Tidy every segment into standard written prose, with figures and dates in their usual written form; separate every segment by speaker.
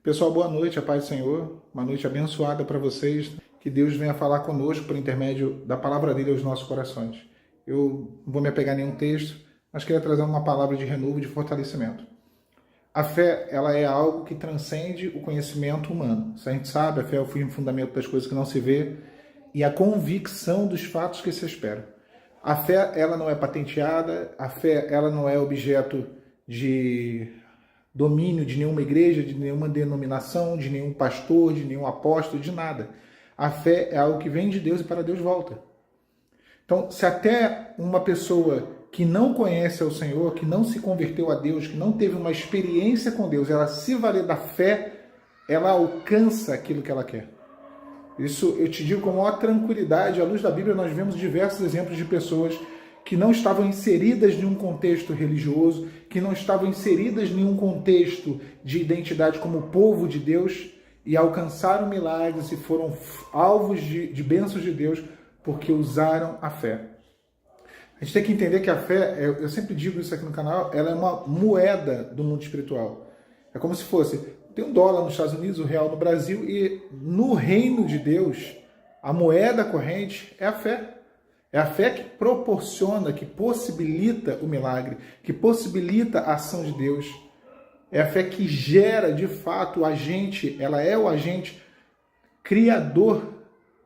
Speaker 1: Pessoal, boa noite, a paz do Senhor, uma noite abençoada para vocês, que Deus venha falar conosco por intermédio da palavra dele aos nossos corações. Eu não vou me apegar a nenhum texto, mas queria trazer uma palavra de renovo, de fortalecimento. A fé, ela é algo que transcende o conhecimento humano. Se a gente sabe, a fé é o firme fundamento das coisas que não se vê e a convicção dos fatos que se esperam. A fé, ela não é patenteada, a fé, ela não é objeto de domínio de nenhuma igreja, de nenhuma denominação, de nenhum pastor, de nenhum apóstolo, de nada. A fé é algo que vem de Deus e para Deus volta. Então, se até uma pessoa que não conhece ao Senhor, que não se converteu a Deus, que não teve uma experiência com Deus, ela se valer da fé, ela alcança aquilo que ela quer. Isso eu te digo com a maior tranquilidade. À luz da Bíblia, nós vemos diversos exemplos de pessoas que não estavam inseridas em um contexto religioso, que não estavam inseridas em um contexto de identidade como povo de Deus e alcançaram milagres e foram alvos de bênçãos de Deus porque usaram a fé. A gente tem que entender que a fé, eu sempre digo isso aqui no canal, ela é uma moeda do mundo espiritual. É como se fosse, tem $1 nos Estados Unidos, R$1 no Brasil, e no reino de Deus, a moeda corrente é a fé. É a fé que proporciona, que possibilita o milagre, que possibilita a ação de Deus. É a fé que gera, de fato, o agente, ela é o agente criador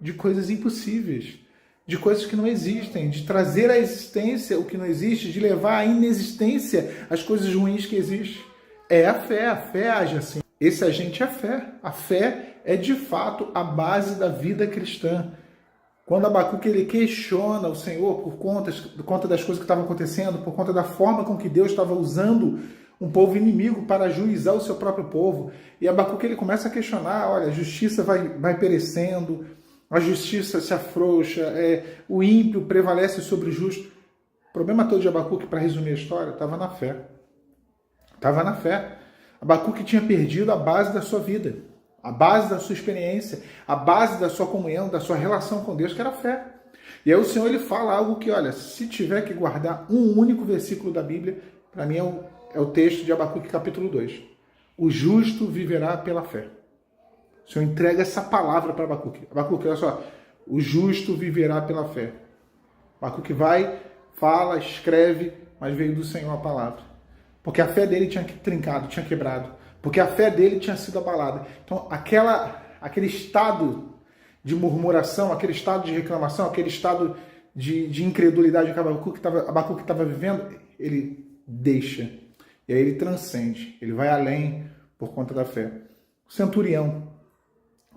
Speaker 1: de coisas impossíveis, de coisas que não existem, de trazer à existência o que não existe, de levar à inexistência as coisas ruins que existem. É a fé age assim. Esse agente é a fé. A fé é, de fato, a base da vida cristã. Quando Abacuque ele questiona o Senhor por conta das coisas que estavam acontecendo, por conta da forma com que Deus estava usando um povo inimigo para juizar o seu próprio povo, e Abacuque ele começa a questionar, olha, a justiça vai perecendo, a justiça se afrouxa, o ímpio prevalece sobre o justo. O problema todo de Abacuque, para resumir a história, estava na fé. Estava na fé. Abacuque tinha perdido a base da sua vida, a base da sua experiência, a base da sua comunhão, da sua relação com Deus, que era a fé. E aí o Senhor ele fala algo que, olha, se tiver que guardar um único versículo da Bíblia, para mim é o texto de Abacuque capítulo 2. O justo viverá pela fé. O Senhor entrega essa palavra para Abacuque. Abacuque, olha só, o justo viverá pela fé. Abacuque vai, fala, escreve, mas veio do Senhor a palavra. Porque a fé dele tinha trincado, tinha quebrado. Porque a fé dele tinha sido abalada. Então, aquele estado de murmuração, aquele estado de reclamação, aquele estado de incredulidade que Abacuque estava vivendo, ele deixa. E aí ele transcende. Ele vai além por conta da fé. O centurião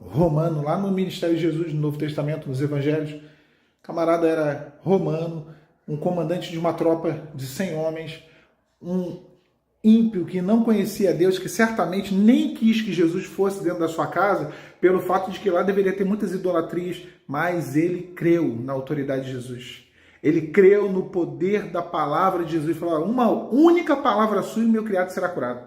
Speaker 1: romano, lá no ministério de Jesus, no Novo Testamento, nos Evangelhos, o camarada era romano, um comandante de uma tropa de 100 homens, um ímpio que não conhecia Deus, que certamente nem quis que Jesus fosse dentro da sua casa, pelo fato de que lá deveria ter muitas idolatrias, mas ele creu na autoridade de Jesus. Ele creu no poder da palavra de Jesus. Falou, uma única palavra sua e meu criado será curado.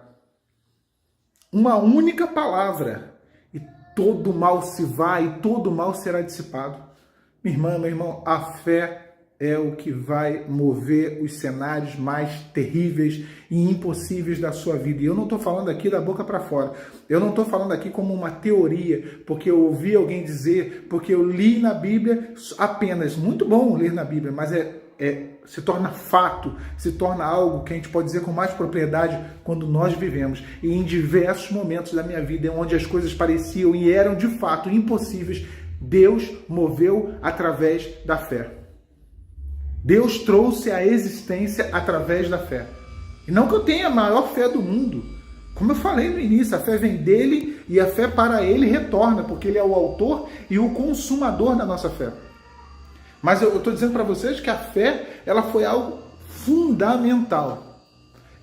Speaker 1: Uma única palavra e todo mal se vai e todo mal será dissipado. Minha irmã, meu irmão, a fé é o que vai mover os cenários mais terríveis e impossíveis da sua vida. E eu não estou falando aqui da boca para fora. Eu não estou falando aqui como uma teoria, porque eu ouvi alguém dizer, porque eu li na Bíblia apenas. Muito bom ler na Bíblia, mas se torna fato, se torna algo que a gente pode dizer com mais propriedade quando nós vivemos. E em diversos momentos da minha vida, onde as coisas pareciam e eram de fato impossíveis, Deus moveu através da fé. Deus trouxe a existência através da fé. E não que eu tenha a maior fé do mundo. Como eu falei no início, a fé vem dele e a fé para ele retorna, porque ele é o autor e o consumador da nossa fé. Mas eu estou dizendo para vocês que a fé ela foi algo fundamental.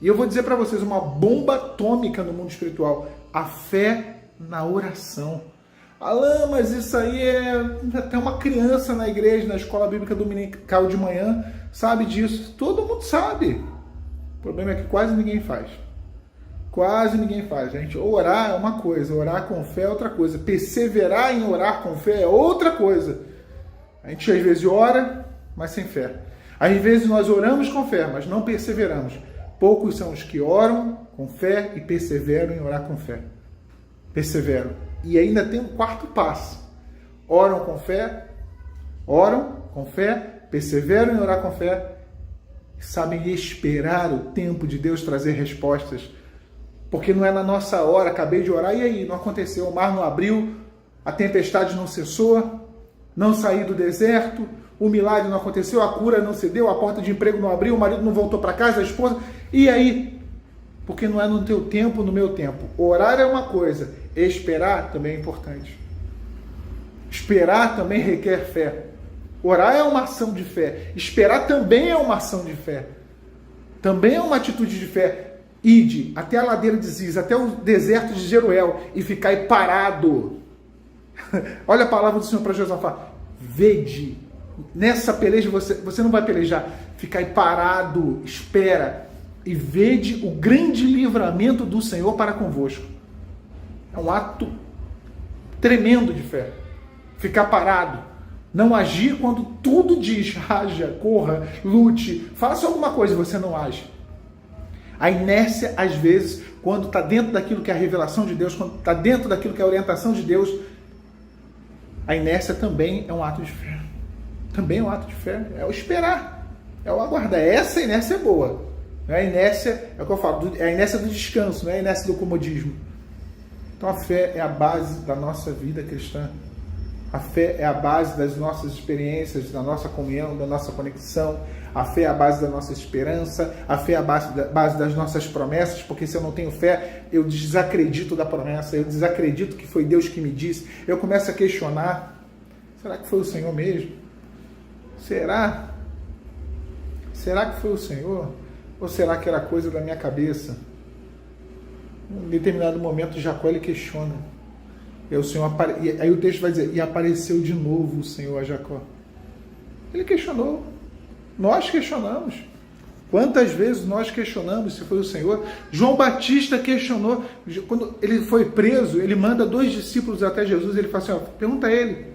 Speaker 1: E eu vou dizer para vocês uma bomba atômica no mundo espiritual. A fé na oração. Alain, mas isso aí até uma criança na igreja, na escola bíblica dominical de manhã, sabe disso. Todo mundo sabe. O problema é que quase ninguém faz. Quase ninguém faz. Gente, orar é uma coisa, orar com fé é outra coisa. Perseverar em orar com fé é outra coisa. A gente às vezes ora, mas sem fé. Às vezes nós oramos com fé, mas não perseveramos. Poucos são os que oram com fé e perseveram em orar com fé. perseveram. E ainda tem um quarto passo. Oram com fé, perseveram em orar com fé, sabem esperar o tempo de Deus trazer respostas. Porque não é na nossa hora, acabei de orar, e aí? Não aconteceu, o mar não abriu, a tempestade não cessou, não saí do deserto, o milagre não aconteceu, a cura não se deu, a porta de emprego não abriu, o marido não voltou para casa, a esposa, e aí? Porque não é no teu tempo, no meu tempo. Orar é uma coisa, esperar também é importante. Esperar também requer fé. Orar é uma ação de fé. Esperar também é uma ação de fé. Também é uma atitude de fé. Ide até a ladeira de Ziz, até o deserto de Jeruel e ficai parado. Olha a palavra do Senhor para Josafá. Vede. Nessa peleja você não vai pelejar. Ficai parado, espera. E vede o grande livramento do Senhor para convosco. É um ato tremendo de fé. Ficar parado. Não agir quando tudo diz, haja, corra, lute, faça alguma coisa e você não age. A inércia, às vezes, quando está dentro daquilo que é a revelação de Deus, quando está dentro daquilo que é a orientação de Deus, a inércia também é um ato de fé. Também é um ato de fé. É o esperar, é o aguardar. Essa inércia é boa. Não é a inércia, é o que eu falo, é a inércia do descanso, não é a inércia do comodismo. Então a fé é a base da nossa vida cristã. A fé é a base das nossas experiências, da nossa comunhão, da nossa conexão. A fé é a base da nossa esperança. A fé é a base das nossas promessas, porque se eu não tenho fé, eu desacredito da promessa, eu desacredito que foi Deus que me disse. Eu começo a questionar, será que foi o Senhor mesmo? Será? Será que foi o Senhor? Ou será que era coisa da minha cabeça? Em determinado momento, Jacó ele questiona. E o Senhor aí o texto vai dizer, e apareceu de novo o Senhor a Jacó. Ele questionou. Nós questionamos. Quantas vezes nós questionamos se foi o Senhor? João Batista questionou. Quando ele foi preso, ele manda 2 discípulos até Jesus. Ele fala assim, pergunta a ele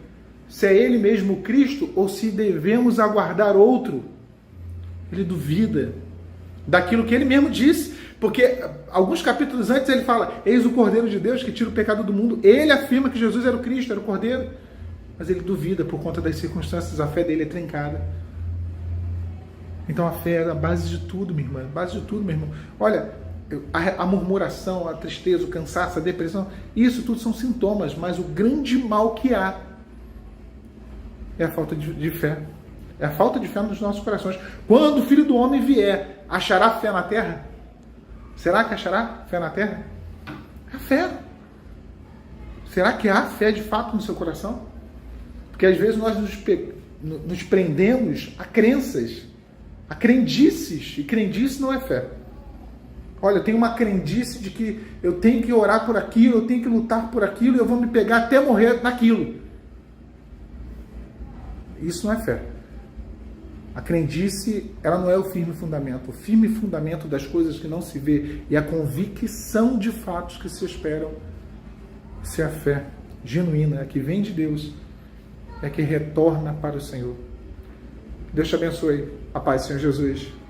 Speaker 1: se é ele mesmo o Cristo ou se devemos aguardar outro. Ele duvida daquilo que ele mesmo disse. Porque alguns capítulos antes ele fala, eis o Cordeiro de Deus que tira o pecado do mundo. Ele afirma que Jesus era o Cristo, era o Cordeiro. Mas ele duvida por conta das circunstâncias, a fé dele é trincada. Então a fé é a base de tudo, minha irmã. A base de tudo, meu irmão. Olha, a murmuração, a tristeza, o cansaço, a depressão, isso tudo são sintomas, mas o grande mal que há é a falta de fé. É a falta de fé nos nossos corações. Quando o Filho do Homem vier, achará fé na terra? Será que achará fé na terra? A fé. Será que há fé de fato no seu coração? Porque às vezes nós nos prendemos a crenças, a crendices, e crendice não é fé. Olha, tem uma crendice de que eu tenho que orar por aquilo, eu tenho que lutar por aquilo, e eu vou me pegar até morrer naquilo. Isso não é fé. A crendice, ela não é o firme fundamento. O firme fundamento das coisas que não se vê e a convicção de fatos que se esperam, se a fé genuína, a que vem de Deus, é que retorna para o Senhor. Deus te abençoe. A paz, Senhor Jesus.